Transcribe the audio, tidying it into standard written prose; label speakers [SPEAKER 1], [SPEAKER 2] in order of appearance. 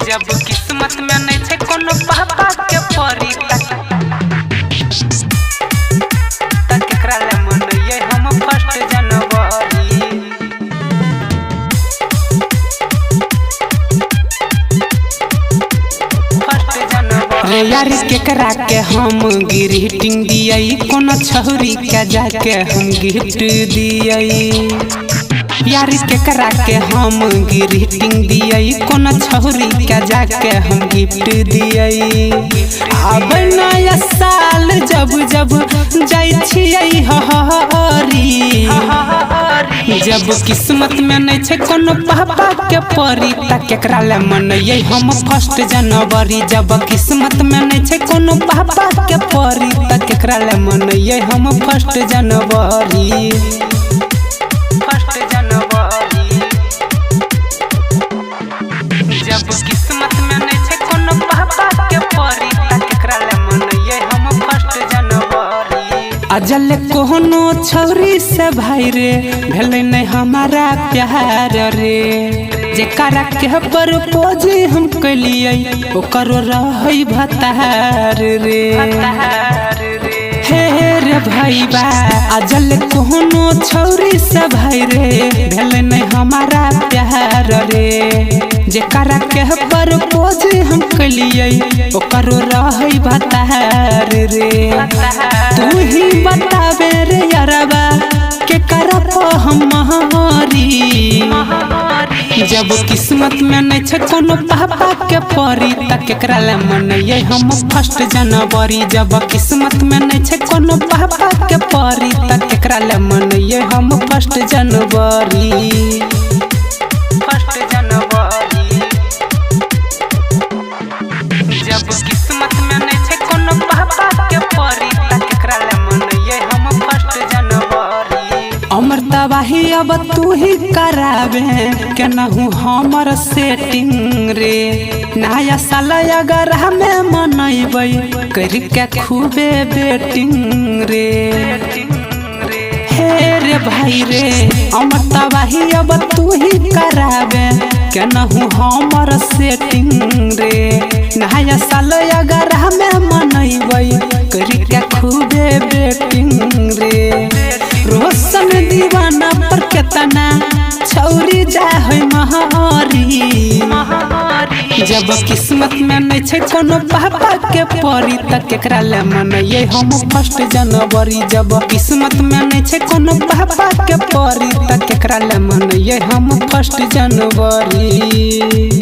[SPEAKER 1] जब किस्मत में नहीं छे कोनो पापा के परी तक केकरा ले मनइए हम 1 जनवरी। रे यार केकरा के हम ग्रीटिंग दियई कोनो छौरी के जाके हम गिफ्ट दियई। यार केकरा के हम ग्रीटिंग दियई कोनो छौरी के जाके हम गिफ्ट दियई। अब नया साल जब जब जाई छियई हरी जब किस्मत में नहीं छे कोनो पापा के परी त केकरा ले मनइए हम 1 जनवरी। जब किस्मत में नहीं छे कोनो पापा के परी त केकरा ले मनइए हम 1 जनवरी। 1 जनवरी जब किस्मत में नहीं छे कोनो पापा के परी त केकरा ले मनइए हम 1 जनवरी। अजल कोनो छौरी से भाई रे भेलै नहीं हमारा प्यार रे जेकरा के प्रपोज हम कलिए ओकरो रहै भतार रे। हे रे भाई बा अजल कोनो छौरी से भाई रे भेलै नहीं हमारा प्यार रे जेकरा के प्रपोज हम कलिए ओकरो रहै भतार रे। तू ही बतावे रे यारबा के करप हम महारी जब किस्मत में नहीं छे कोनो पापा के परी त केकरा ले मनइए हम 1 जनवरी। जब किस्मत में नहीं छे कोनो पापा के परी त केकरा ले मनइए हम 1 जनवरी। 1 जनवरी जब किस्मत में नहीं छे कोनो पापा के परी त केकरा ले मनइए हम 1 जनवरी। अमर तबाही अब तू ही करावे केनाहू हमर सेटिंग रे नया साल अगर हमें मनइबै करके खूबे बेटिंग रे। हे रे भाई रे अमर तबाही अब तू ही करावे केनाहू हमर सेटिंग रे नया साल अगर हमें मनइबै करके खूबे बेटिंग रे। रोशन दीवाना पर केतना छौरी जाहै महारी जब किस्मत में नहीं छे कोनो पापा के परी त केकरा ले मनइए हम 1 जनवरी। जब किस्मत में नहीं छे कोनो पापा के परी त केकरा ले मनइए हम 1 जनवरी।